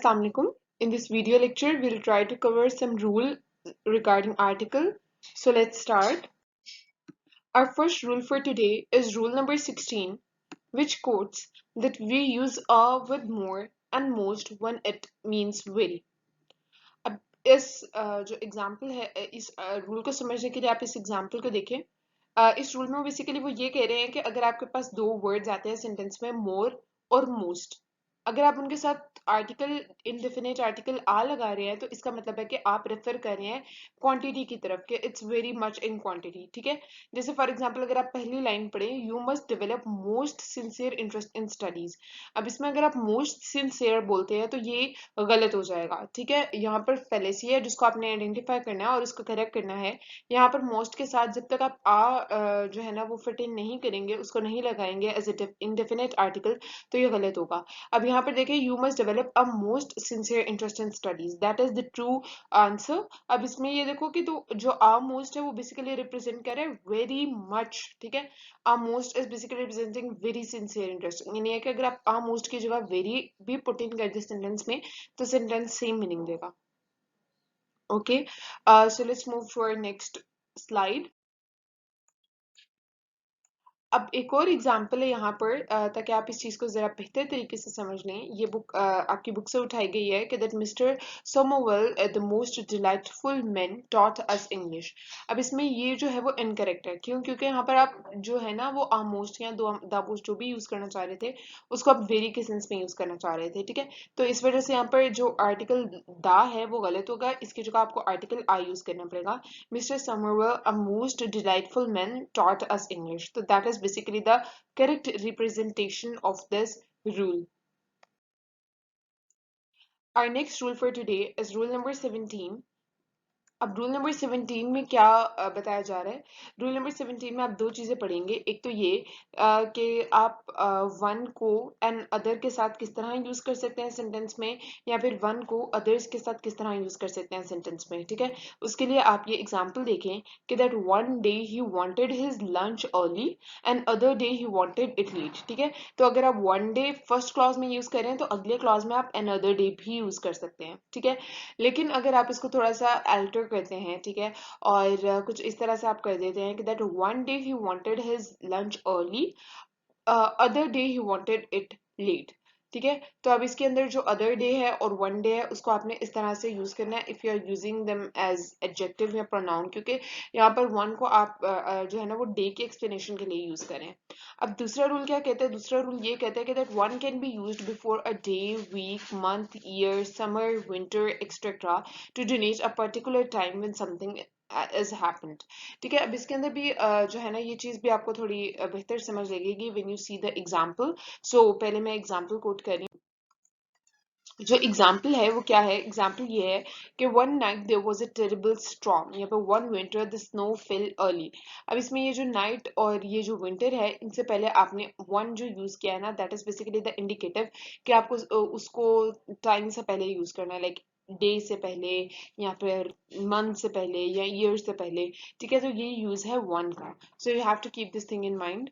Assalamu alaikum. In this video lecture, we'll try to cover some rule regarding article. So let's start. Our first rule for today is rule number 16, which quotes that we use a with more and most when it means very. अब इस जो example है इस rule को समझने के लिए आप इस एग्जाम्पल को देखें इस रूल में बेसिकली वो ये कह रहे हैं कि अगर आपके पास दो वर्ड्स आते हैं सेंटेंस में मोर और मोस्ट अगर आप उनके साथ आर्टिकल इनडेफिनेट आर्टिकल आ लगा रहे हैं तो इसका मतलब है कि आप रेफर कर रहे हैं क्वांटिटी की तरफ कि it's very much in quantity ठीक है जैसे फॉर एग्जांपल अगर आप पहली लाइन पढ़े you must develop most sincere interest in studies अब इसमें अगर आप मोस्ट सिंसियर बोलते हैं तो ये गलत हो जाएगा ठीक है यहाँ पर फेलेसी है जिसको आपने आइडेंटिफाई करना है और उसको करेक्ट करना है यहाँ पर मोस्ट के साथ जब तक आप जो है ना वो फिट इन नहीं करेंगे उसको नहीं लगाएंगे एज ए इंडेफिनेट आर्टिकल तो ये गलत होगा अब यहाँ पर देखिए you must develop a most sincere interest in studies that is the true answer अब इसमें ये देखो कि तो जो आ मोस्ट है वो बेसिकली रिप्रेजेंट कर रहे हैं वेरी मच ठीक है a most is basically representing very sincere interest यानी है कि अगर आप आ मोस्ट की जगह वेरी भी पुट इन कर दे सेंटेंस में तो सेंटेंस सेम मीनिंग देगा okay so let's move to our next slide अब एक और एग्जाम्पल है यहाँ पर ताकि आप इस चीज को जरा बेहतर तरीके से समझ लें ये बुक आपकी बुक से उठाई गई है कि that Mr Somervell the most delightful man taught us English अब इसमें ये जो है वो इनकरेक्ट है क्यों क्योंकि यहाँ पर आप जो है ना वो आमोस्ट या दामोस्ट जो भी यूज करना चाह रहे थे उसको आप वेरी के सेंस में यूज करना चाह रहे थे ठीक है तो इस वजह से यहाँ पर जो आर्टिकल दा है वो गलत होगा इसकी जगह आपको आर्टिकल आई यूज करना पड़ेगा Mr Somervell a most delightful man taught us English तो that is basically the correct representation of this rule. Our next rule for today is rule number 17. अब रूल नंबर 17 में क्या बताया जा रहा है रूल नंबर 17 में आप दो चीजें पढ़ेंगे एक तो ये कि आप वन को एंड अदर के साथ किस तरह यूज कर सकते हैं सेंटेंस में या फिर वन को अदर्स के साथ किस तरह यूज कर सकते हैं सेंटेंस में ठीक है उसके लिए आप ये एग्जांपल देखें कि that one day he wanted his lunch early and other day he wanted it let ठीक है तो अगर आप वन डे फर्स्ट क्लॉज में यूज करें तो अगले क्लॉज में आप एन अदर डे भी यूज कर सकते हैं ठीक है लेकिन अगर आप इसको थोड़ा सा अल्टर करते हैं ठीक है और कुछ इस तरह से आप कर देते हैं कि that one day he wanted his lunch early other day he wanted it let ठीक है तो अब इसके अंदर जो अदर डे है और वन डे है उसको आपने इस तरह से यूज करना है if you are using them as adjective या प्रोनाउन क्योंकि यहाँ पर वन को आप जो है ना वो डे की एक्सप्लेनेशन के लिए यूज करें अब दूसरा रूल क्या कहता है दूसरा रूल ये कहता है कि that one can be used before a day week month year summer winter etcetera to denote a particular time when something is happened ठीक है अब इसके अंदर भी जो है ना ये चीज भी आपको थोड़ी बेहतर समझ लगेगी when you see the example so पहले मैं एग्जांपल कोट कर रही हूँ जो एग्जाम्पल है वो क्या है एग्जाम्पल ये है कि one night there was a terrible storm या फिर one winter the snow fell early अब इसमें ये जो नाइट और ये जो विंटर है इनसे पहले आपने वन जो यूज किया है ना that is basically the indicative कि आपको उसको टाइम से पहले यूज करना है लाइक डे से पहले या फिर मंथ से पहले या ईयर से पहले ठीक है तो ये यूज है वन का so you have to keep this thing in mind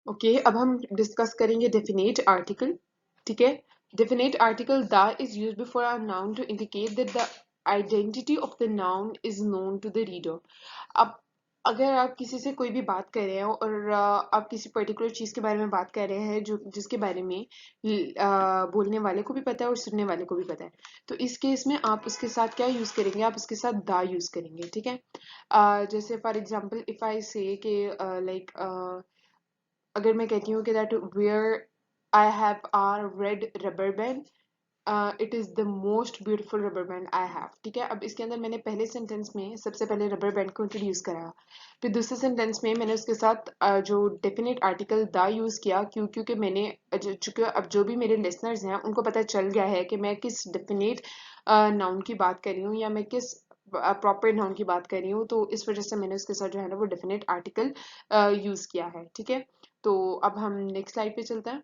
okay अब हम डिस्कस करेंगे डेफिनेट आर्टिकल ठीक है definite article the is used before a noun to indicate that the identity of the noun is known to the reader अब अगर आप किसी से कोई भी बात कर रहे हैं और आप किसी पर्टिकुलर चीज के बारे में बात कर रहे हैं जो जिसके बारे में बोलने वाले को भी पता है और सुनने वाले को भी पता है तो इस केस में आप उसके साथ क्या यूज करेंगे आप उसके साथ दा यूज करेंगे ठीक है जैसे फॉर एग्जांपल इफ आई से कि लाइक अगर मैं कहती हूँ कि that where I have are red rubber band it is the most beautiful rubber band I have ठीक है अब इसके अंदर मैंने पहले सेंटेंस में सबसे पहले रबर बैंड को इंट्रोड्यूस कराया फिर दूसरे सेंटेंस में मैंने उसके साथ जो डेफिनेट आर्टिकल दा यूज किया क्योंकि मैंने चूंकि अब जो भी मेरे लिसनर्स हैं उनको पता चल गया है कि मैं किस डेफिनेट नाउन की बात कर रही हूँ या मैं किस प्रॉपर नाउन की बात कर रही हूँ तो इस वजह से मैंने उसके साथ जो है ना वो डेफिनेट आर्टिकल यूज किया है ठीक है तो अब हम नेक्स्ट स्लाइड पे चलते हैं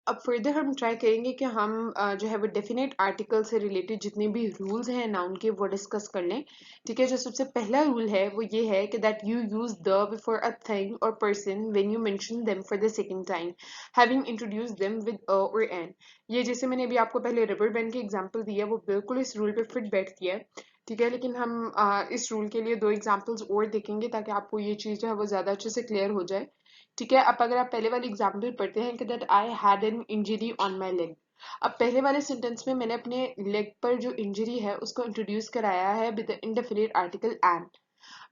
अब फर्दर हम ट्राई करेंगे कि हम जो है वो डेफिनेट आर्टिकल से रिलेटेड जितने भी रूल्स हैं नाउन के वो डिस्कस कर लें। ठीक है, जो सबसे पहला रूल है वो ये है कि that you use the before a thing or person when you mention them for the second time having introduce them with a or an. ये जैसे मैंने अभी आपको पहले रबर बैंड की एग्जांपल दिया वो बिल्कुल इस रूल पे फिट बैठती है। ठीक है, लेकिन हम इस रूल के लिए दो एग्जांपल्स और देखेंगे ताकि आपको ये चीज़ जो है वो ज़्यादा अच्छे से क्लियर हो जाए। ठीक है, अब अगर आप पहले वाली एग्जांपल पढ़ते हैं कि that I had an injury on my leg. अब पहले वाले सेंटेंस में मैंने अपने लेग पर जो इंजरी है उसको इंट्रोड्यूस कराया है with the indefinite article an.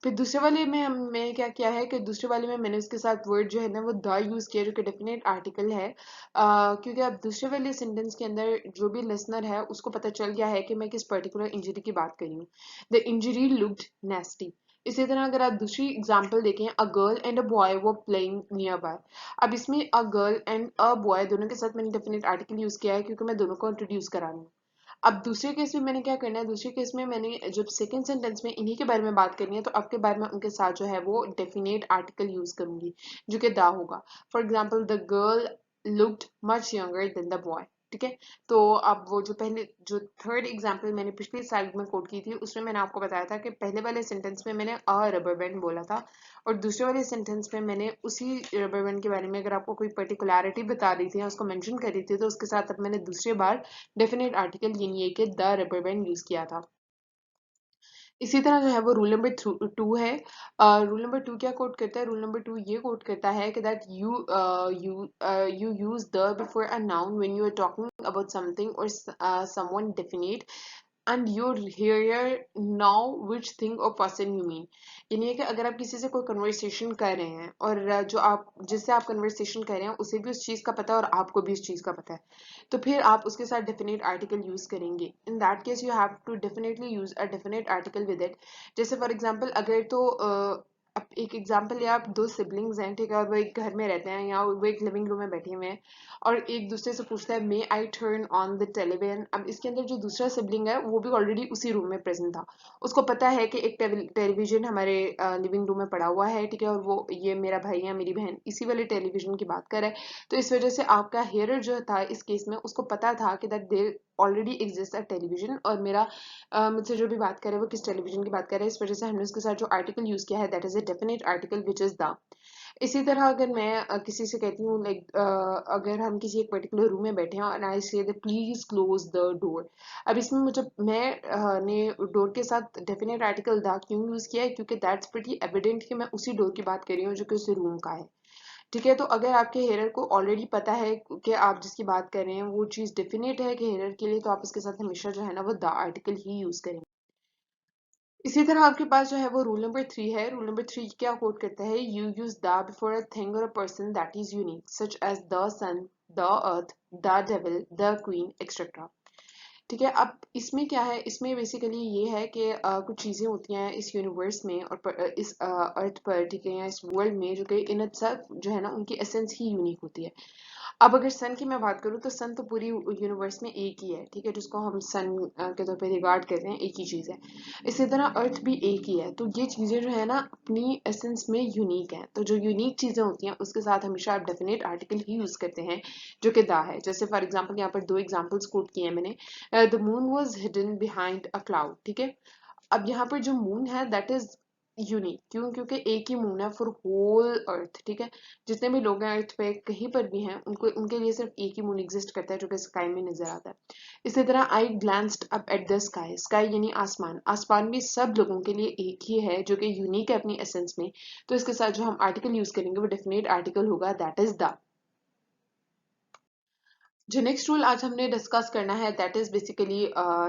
फिर दूसरे वाले में हमने क्या किया है कि दूसरे वाले में मैंने उसके साथ वर्ड जो है ना वो द यूज किया जो कि डेफिनेट आर्टिकल है। क्योंकि अब दूसरे वाले सेंटेंस के अंदर जो भी लिसनर है उसको पता चल गया है कि मैं किस पर्टिकुलर इंजरी की बात कर रही हूँ। The injury looked नेस्टी। इसी तरह अगर आप दूसरी एग्जांपल देखें, a girl and a boy वो प्लेइंग नियर बाय। अब इसमें a girl and a boy दोनों के साथ मैंने डेफिनेट आर्टिकल यूज किया है क्योंकि मैं दोनों को इंट्रोड्यूस करा रही हूँ। अब दूसरे केस में मैंने क्या करना है, दूसरे केस में मैंने जब सेकंड सेंटेंस में इन्हीं के बारे में बात करनी है तो आपके बारे में उनके साथ जो है वो डेफिनेट आर्टिकल यूज करूंगी जो कि दा होगा। For example the girl looked much younger than the boy. ठीक है, तो अब वो जो पहले जो थर्ड एग्जाम्पल मैंने पिछली स्लाइड में कोट की थी उसमें मैंने आपको बताया था कि पहले वाले सेंटेंस में मैंने अ रबर बैंड बोला था और दूसरे वाले सेंटेंस में मैंने उसी रबर बैंड के बारे में अगर आपको कोई पर्टिकुलरिटी बता रही थी या उसको मेंशन कर रही थी तो उसके साथ अब मैंने दूसरी बार डेफिनेट आर्टिकल यानी ये कि द रबर बैंड यूज किया था। इसी तरह जो है वो रूल नंबर 2 है। रूल नंबर 2 क्या कोट करता है, रूल नंबर 2 ये कोट करता है कि that you use the before a noun when you are talking about something or someone definite and you here now which thing or person you mean. यानी है कि अगर आप किसी से कोई कन्वर्सेशन कर रहे हैं और जो आप जिससे आप कन्वर्सेशन कर रहे हैं उसे भी उस चीज़ का पता है और आपको भी उस चीज़ का पता है तो फिर आप उसके साथ डेफिनेट आर्टिकल यूज करेंगे। In that case you have to definitely use a definite article with it. जैसे फॉर एग्जांपल अगर तो अब एक एग्जांपल या आप दो सिबलिंग्स हैं, ठीक है, और वो एक घर में रहते हैं या वो एक लिविंग रूम में बैठे हुए हैं और एक दूसरे से पूछता है may I turn on the television. अब इसके अंदर जो दूसरा सिबलिंग है वो भी ऑलरेडी उसी रूम में प्रेजेंट था, उसको पता है कि एक टेलीविजन हमारे लिविंग रूम में पड़ा हुआ है, ठीक है, और वो ये मेरा भाई या मेरी बहन इसी वाले टेलीविजन की बात कर रहा है। तो इस वजह से आपका हेयर जो था इस केस में उसको पता था कि that there already exist a television और मेरा मुझसे जो भी बात करे वो किस टेलीविजन की बात कर रहा है। इस वजह से हमने उसके साथ जो आर्टिकल यूज किया है that is a definite article which is the. इसी तरह अगर मैं किसी से कहती हूँ लाइक अगर हम किसी एक पर्टिकुलर रूम में बैठे हैं और आई से प्लीज क्लोज द डोर। अब इसमें मुझे मैं ने डोर के साथ डेफिनेट आर्टिकल द क्यों यूज किया है क्योंकि दैट्स प्रीटी एविडेंट कि मैं उसी डोर की बात कर रही हूँ जो कि उसी रूम का है। ठीक है, तो अगर आपके हेयर को ऑलरेडी पता है कि आप जिसकी बात कर रहे हैं वो चीज़ डेफिनेट है कि हेयर के लिए तो आप उसके साथ हमेशा जो है ना वो द आर्टिकल ही यूज करेंगे। इसी तरह आपके पास जो है वो रूल नंबर 3 है। रूल नंबर 3 क्या कोट करता है, you use the before a thing or a person that is unique such as the sun, the earth, the devil, the queen etcetera. ठीक है, अब इसमें क्या है, इसमें बेसिकली ये है कि कुछ चीज़ें होती हैं इस यूनिवर्स में और इस अर्थ पर, ठीक है, या इस वर्ल्ड में जो कि इन इटसेल्फ जो है ना उनकी एसेंस ही यूनिक होती है। अब अगर सन की मैं बात करूँ तो सन तो पूरी यूनिवर्स में एक ही है, ठीक है, जिसको हम सन के तौर पे रिगार्ड करते हैं, एक ही चीज़ है। इसी तरह अर्थ भी एक ही है, तो ये चीज़ें जो है ना अपनी एसेंस में यूनिक है। तो जो यूनिक चीज़ें होती हैं उसके साथ हमेशा आप डेफिनेट आर्टिकल ही यूज़ करते हैं जो कि दा है। जैसे फॉर एग्जाम्पल यहाँ पर दो एग्जाम्पल्स कोट किए हैं मैंने। The moon was hidden behind a cloud. ठीक है, अब यहाँ पर जो मून है दैट इज यूनिक, क्यों, क्योंकि एक ही मून है फॉर होल अर्थ। ठीक है, जितने भी लोग हैं अर्थ पे कहीं पर भी हैं उनको उनके लिए सिर्फ एक ही मून एग्जिस्ट करता है जो कि स्काई में नजर आता है। इसी तरह I glanced up at the sky, sky यानी आसमान, आसमान भी सब लोगों के लिए एक ही है जो कि यूनिक है अपनी एसेंस में। तो इसके साथ जो हम आर्टिकल यूज करेंगे वो डेफिनेट आर्टिकल होगा दैट इज द। जो नेक्स्ट रूल आज हमने डिस्कस करना है that is basically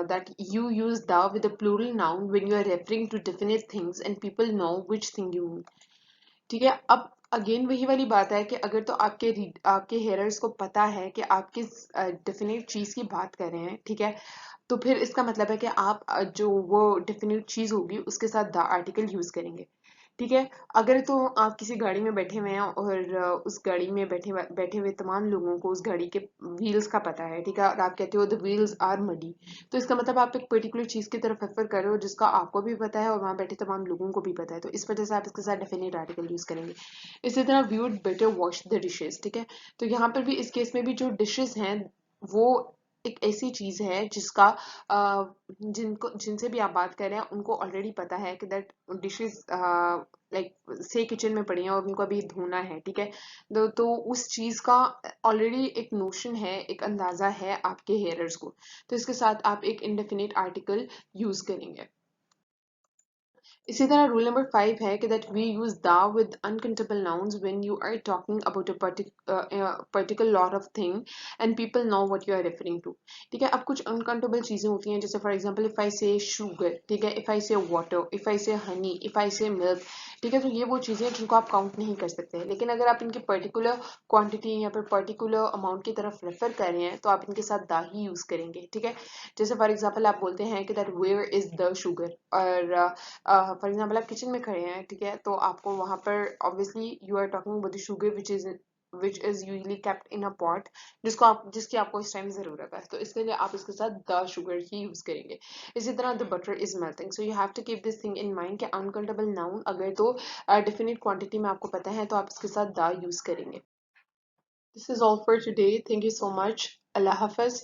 that you use the with a plural noun when you are referring to definite things and people know which thing you mean. ठीक है, अब again वही वाली बात है कि अगर तो आपके हेयरर्स को पता है कि आप किस डेफिनेट चीज की बात कर रहे हैं, ठीक है, तो फिर इसका मतलब है कि आप जो वो डेफिनेट चीज होगी उसके साथ द आर्टिकल यूज करेंगे। ठीक है। अगर तो आप किसी गाड़ी में बैठे हुए हैं और उस गाड़ी में बैठे हुए तमाम लोगों को उस गाड़ी के व्हील्स का पता है, ठीक है, और आप कहते हो द व्हील्स आर मडी, तो इसका मतलब आप एक पर्टिकुलर चीज की तरफ रेफर कर रहे हो जिसका आपको भी पता है और वहां बैठे तमाम लोगों को भी पता है, तो इस वजह से आप इसके साथ डेफिनेट आर्टिकल यूज करेंगे। इसी तरह viewed better wash the dishes, ठीक है। तो यहाँ पर भी इस केस में भी जो डिशेज हैं वो एक ऐसी चीज है जिसका जिनसे भी आप बात कर रहे हैं उनको ऑलरेडी पता है कि दैट डिशेज लाइक से किचन में पड़ी हैं और उनको अभी धोना है, ठीक है। तो उस चीज का ऑलरेडी एक नोशन है, एक अंदाजा है आपके हेयरर्स को, तो इसके साथ आप एक इंडेफिनिट आर्टिकल यूज करेंगे। इसी तरह रूल नंबर 5 है कि that we use the with uncountable nouns when you are talking about a particular lot of thing and people know what you are referring to, ठीक है। अब कुछ अनकाउंटेबल चीजें होती हैं, जैसे फॉर एग्जांपल इफ आई से शुगर, ठीक है, इफ आई से वाटर, इफ आई से हनी, इफ आई से मिल्क, ठीक है, तो ये वो चीजें हैं जिनको आप काउंट नहीं कर सकते हैं, लेकिन अगर आप इनकी पर्टिकुलर क्वांटिटी या फिर पर्टिकुलर अमाउंट की तरफ रेफर कर रहे हैं तो आप इनके साथ द ही यूज करेंगे, ठीक है। जैसे फॉर एग्जांपल आप बोलते हैं कि that where is the sugar, और फॉर एग्जाम्पल आप किचन में खड़े हैं, ठीक है, तो आपको वहां पर obviously you are talking about the sugar which is usually kept in a pot, जिसकी आपको इस टाइम जरूरत है, तो इसके लिए आप इसके साथ द शुगर ही यूज करेंगे। इसी तरह the butter is melting, so you have to keep this thing in mind कि अनकाउंटेबल नाउन अगर तो डेफिनेट क्वांटिटी में आपको पता है तो आप इसके साथ द यूज करेंगे। This is all for today, thank you so much, Allah Hafiz.